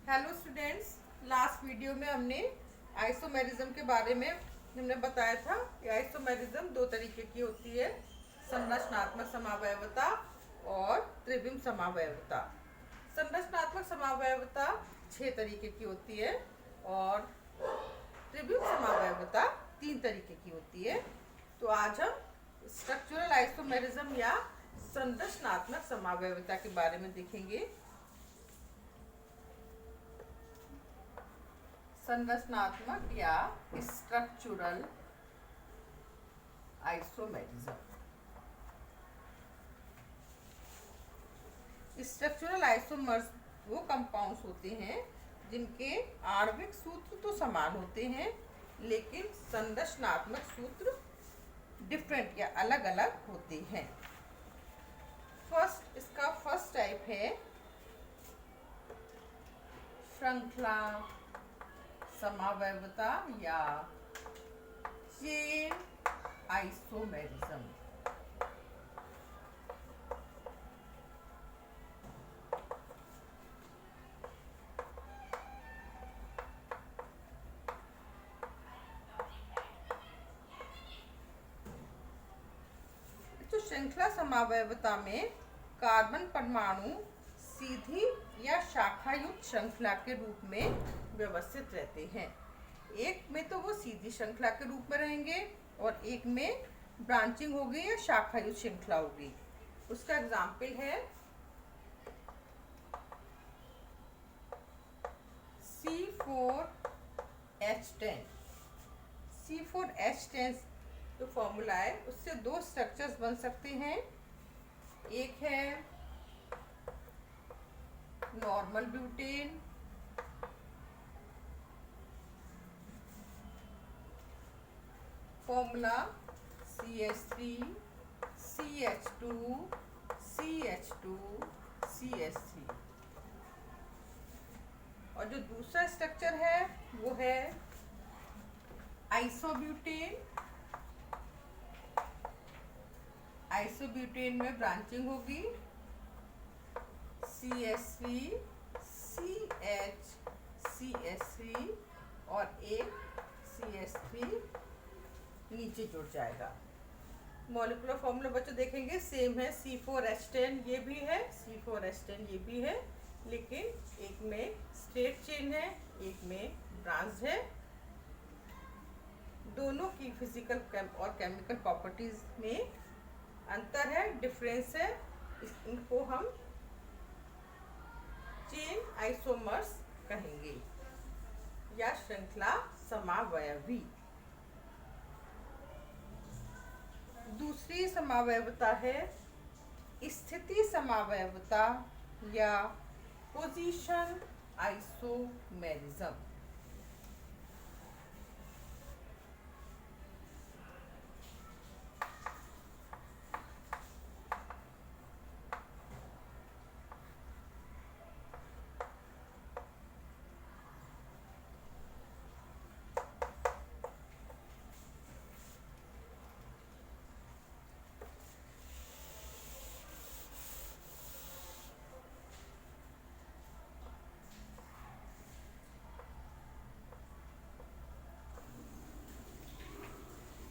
Hello students, last video में हमने isomerism के बारे में हमने बताया था कि आइसोमेरिज्म दो तरीके की होती है, संरचनात्मक समावयवता और त्रिविम समावयवता। संरचनात्मक समावयवता 6 तरीके की होती है और त्रिविम समावयवता 3 तरीके की होती है। तो आज हम स्ट्रक्चरल आइसोमेरिज्म या संरचनात्मक समावयवता के बारे में देखेंगे। संरचनात्मक या स्ट्रक्चरल आइसोमेरिज्म। स्ट्रक्चरल आइसोमर्स वो कंपाउंड्स होते हैं जिनके आणविक सूत्र तो समान होते हैं लेकिन संरचनात्मक सूत्र डिफरेंट या अलग अलग होते हैं। इसका फर्स्ट टाइप है श्रृंखला समावयवता या चेन आइसोमेरिज्म। तो श्रृंखला समावयवता में कार्बन परमाणु सीधी या शाखायुक्त श्रृंखला के रूप में व्यवस्थित रहते हैं। एक में तो वो सीधी श्रृंखला के रूप में रहेंगे और एक में ब्रांचिंग होगी या शाखायुक्त श्रृंखला होगी। उसका एग्जाम्पल है C4H10। C4H10 जो फॉर्मूला है उससे 2 स्ट्रक्चर्स बन सकते हैं। एक है normal butane formula CH3 CH2 CH2 CH3 और जो दूसरा स्ट्रक्चर है वो है आइसोब्यूटेन। आइसोब्यूटेन में ब्रांचिंग होगी CH3 CH CH3 और एक CH3 नीचे जुड़ जाएगा। मॉलिक्यूलर फॉर्मूला बच्चों देखेंगे सेम है, C4H10 ये भी है, C4H10 ये भी है, लेकिन एक में स्ट्रेट चेन है, एक में ब्रांच है। दोनों की फिजिकल और केमिकल प्रॉपर्टीज में अंतर है, डिफरेंस है। इनको हम चेन आइसोमर्स कहेंगे या श्रृंखला समावयवी। दूसरी समावयवता है स्थिति समावयवता या पोजीशन आइसोमेरिज्म।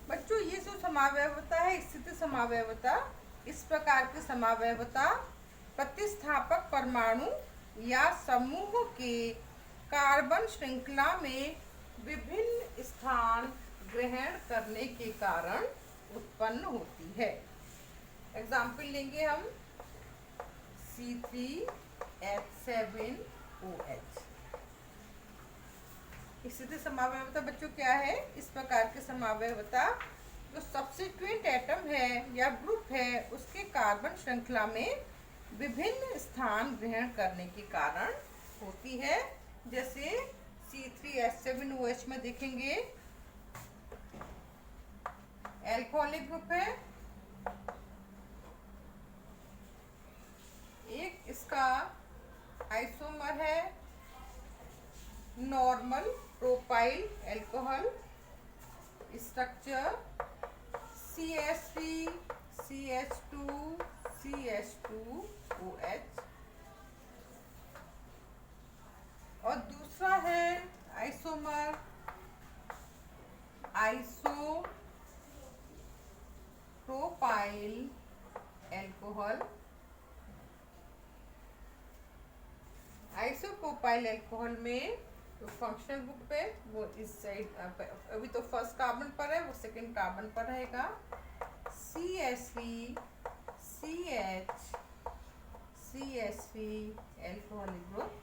बच्चों ये जो समावयवता है स्थिति समावयवता, इस प्रकार की समावयवता प्रतिस्थापक परमाणु या समूह के कार्बन श्रृंखला में विभिन्न स्थान ग्रहण करने के कारण उत्पन्न होती है। एग्जाम्पल लेंगे हम C3H7OH। स्थिति समावयवता बच्चों क्या है? इस प्रकार की समावयवता जो सब्स्टिट्यूएंट एटम है या ग्रुप है उसके कार्बन श्रृंखला में विभिन्न स्थान ग्रहण करने के कारण होती है। जैसे C3H7OH में देखेंगे एल्कोहलिक ग्रुप है, एक इसका आइसोमर है normal propyl alcohol, structure CH3 CH2 CH2OH। और प्रोपाइल अल्कोहल में जो फंक्शनल ग्रुप है वो इस साइड, अभी तो फर्स्ट कार्बन पर है, वो सेकंड कार्बन पर रहेगा। CH3 CH CH3 alcoholic group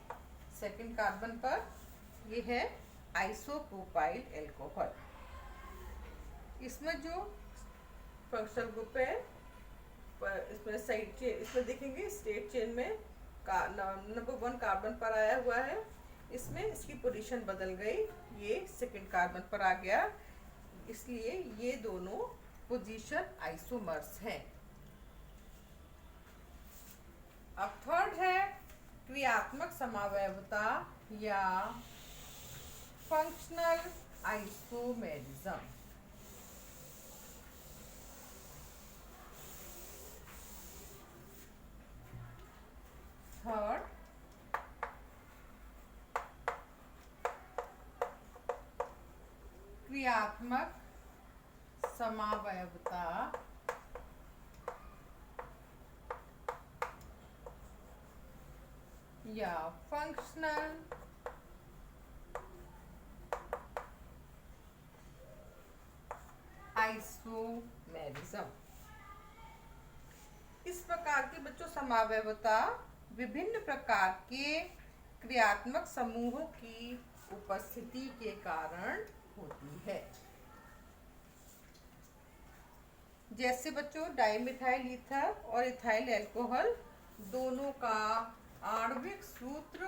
second carbon पर, ये है आइसोप्रोपाइल अल्कोहल। इसमें जो फंक्शनल ग्रुप है, इसमें साइड चेन, इसमें देखेंगे स्टेट चेन में नंबर 1 कार्बन पर आया हुआ है, इसमें इसकी पोजीशन बदल गई, ये सेकंड कार्बन पर आ गया, इसलिए ये दोनों पोजीशन आइसोमर्स हैं। अब थर्ड है क्रियात्मक समावयवता या फंक्शनल आइसोमेरिज्म। थर्ड क्रियात्मक समावयवता या फंक्शनल आइसोमेरिज्म। इस प्रकार की बच्चों समावयवता विभिन्न प्रकार के क्रियात्मक समूहों की उपस्थिति के कारण होती है। जैसे बच्चों डाइमिथाइल ईथर और इथाइल अल्कोहल दोनों का आणविक सूत्र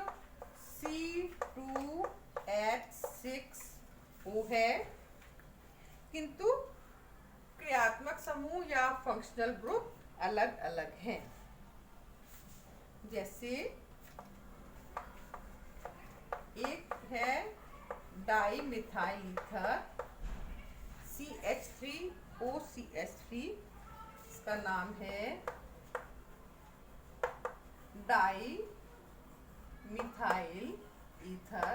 C2H6O है, किंतु क्रियात्मक समूह या फंक्शनल ग्रुप अलग अलग हैं। जैसे एक है डाइमिथाइल ईथर CH3OCH3, इसका नाम है डाइमिथाइल ईथर,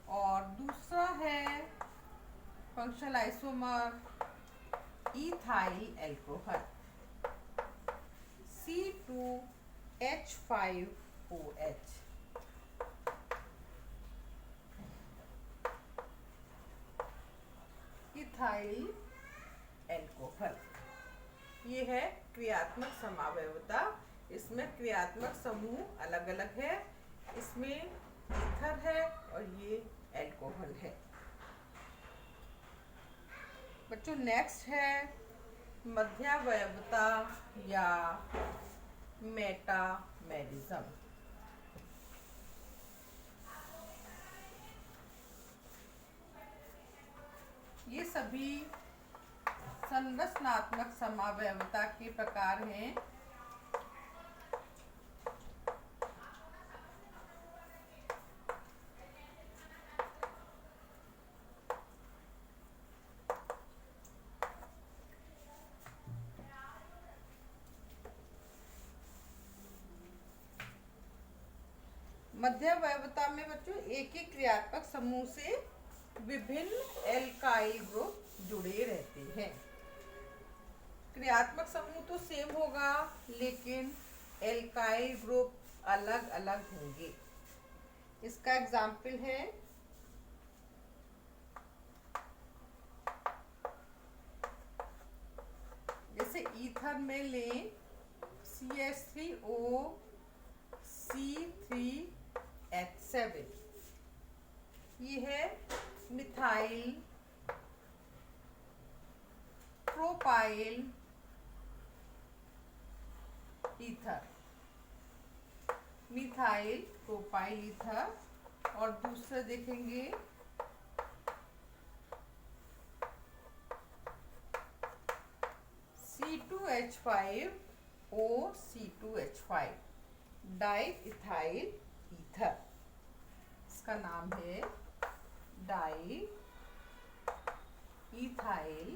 और दूसरा है functional isomer ethyl alcohol C2H5OH। Ethyl alcohol, ये है क्रियात्मक समावयवता। इसमें क्रियात्मक समूह अलग अलग है, इसमें ईथर है और ये अल्कोहल है। बच्चों नेक्स्ट है मध्यावयवता या मेटामेरिज्म। ये सभी संरचनात्मक समावयवता के प्रकार हैं। मध्यावयवता में बच्चों एक ही क्रियात्मक समूह से विभिन्न एल्काइल ग्रुप जुड़े रहते हैं। क्रियात्मक समूह तो सेम होगा, लेकिन एल्काइल ग्रुप अलग अलग होंगे। इसका एग्जाम्पल है जैसे ईथर में लें CH3O C3H7, ये है methyl propyl ether, methyl propyl ether. और दूसरा देखेंगे C2H5O C2H5 di ethyl ether, इसका नाम है di ethyl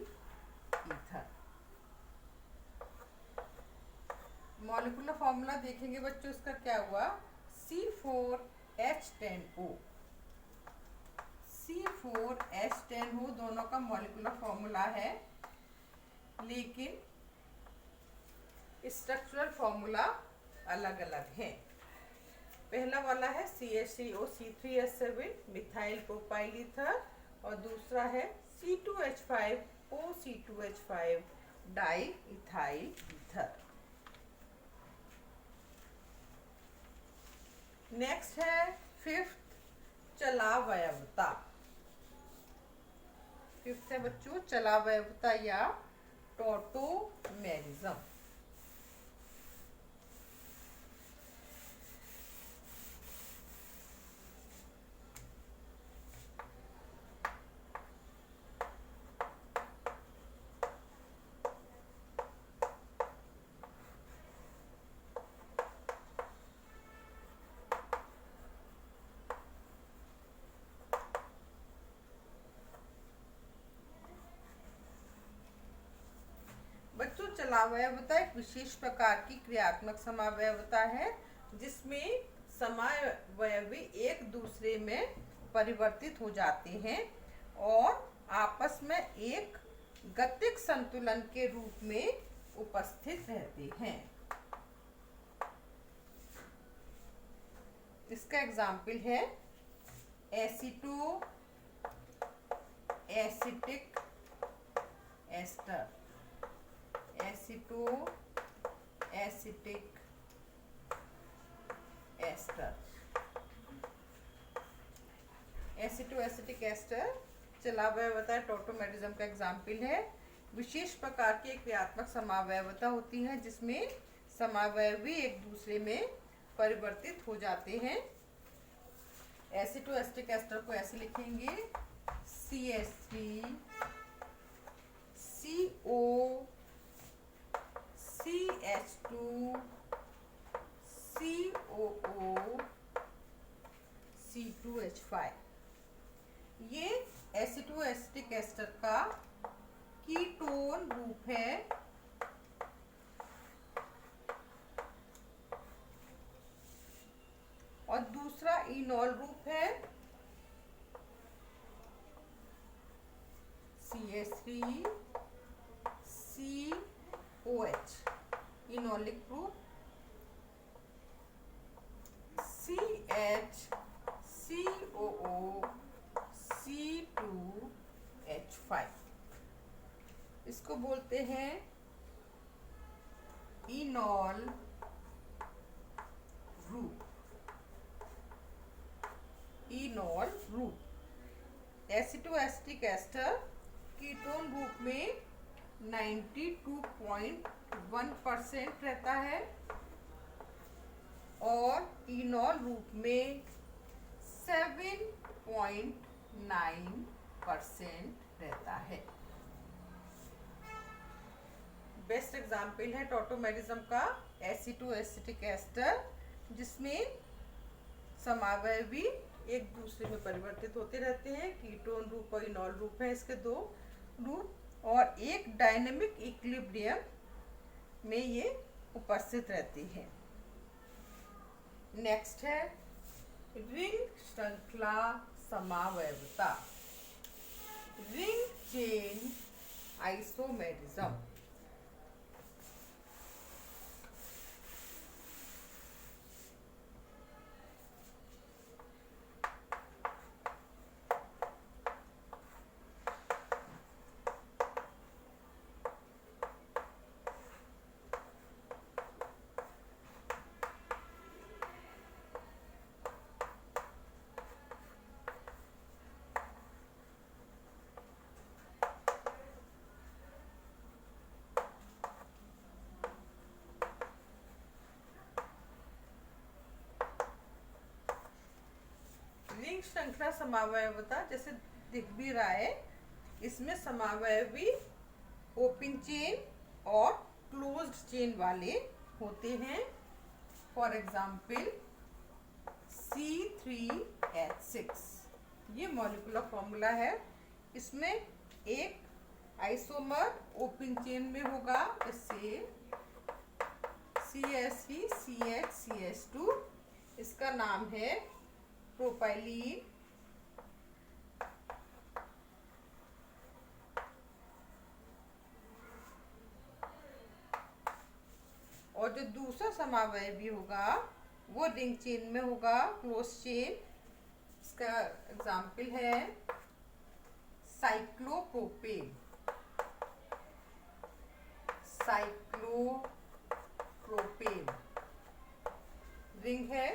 ether. Molecular formula देखेंगे बच्चों, इसका क्या हुआ, C4H10O। C4H10O दोनों का मॉलिक्यूलर फॉर्मूला है, लेकिन स्ट्रक्चरल फॉर्मूला अलग अलग है। पहला वाला है CH3O C3H7 methyl propyl ether, और दूसरा है C2H5O C2H5 di ethyl ether. Next है फिफ्थ चलावयवता। फिफ्थ है बच्चों चलावयवता या टॉटोमेरिज्म। बच्चों चलावयवता एक विशेष प्रकार की क्रियात्मक समावयवता है जिसमें समावयवी एक दूसरे में परिवर्तित हो जाते हैं और आपस में एक गतिक संतुलन के रूप में उपस्थित रहते हैं। इसका एग्जाम्पल है aceto acetic ester, aceto acetic ester. Aceto acetic ester चलावयवता टॉटोमेरिज्म का एग्जाम्पल है। विशेष प्रकार की एक क्रियात्मक समावयवता होती है जिसमें समावयवी एक दूसरे में परिवर्तित हो जाते हैं। एसीटो एसिटिक एस्टर को ऐसे लिखेंगे CH3 CO CH2 COO C2H5। ये एसीटो एसिटिक एस्टर का कीटोन रूप है और दूसरा इनॉल रूप है CH3 COH, enolic group CH COO C2H5। इसको बोलते हैं enol group, enol group. Aceto acetic ester ketone रूप में 92.1% रहता है और इनॉल रूप में 7.9% रहता है। बेस्ट एग्जाम्पल है टॉटोमेरिज्म का एसीटो एसिटिक एस्टर जिसमें समावयवी एक दूसरे में परिवर्तित होते रहते हैं। कीटोन रूप और इनॉल रूप है इसके दो रूप, और एक डायनेमिक इक्विलिब्रियम में ये उपस्थित रहती है। नेक्स्ट है रिंग श्रृंखला समावयवता, रिंग चेन आइसोमेरिज्म। रिंग श्रृंखला समावयवता जैसे दिख भी रहा है, इसमें समावयवी ओपन चेन और क्लोज्ड चेन वाले होते हैं। फॉर एग्जाम्पल C3H6, ये मॉलिक्यूलर फॉर्मूला है। इसमें एक आइसोमर ओपन चेन में होगा, जैसे CH3 CH CH2, इसका नाम है प्रोपाइलीन। और जो दूसरा समावयवी होगा वो रिंग चेन में होगा क्लोज चेन। इसका एग्जाम्पल है साइक्लोप्रोपेन। साइक्लोप्रोपेन रिंग है।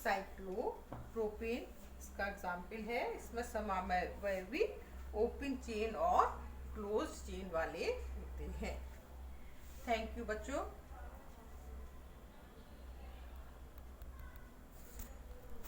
साइक्लोप्रोपेन इसका एग्जाम्पल है। इसमें समावयवी ओपन चेन और क्लोज चेन वाले होते हैं। थैंक यू बच्चों।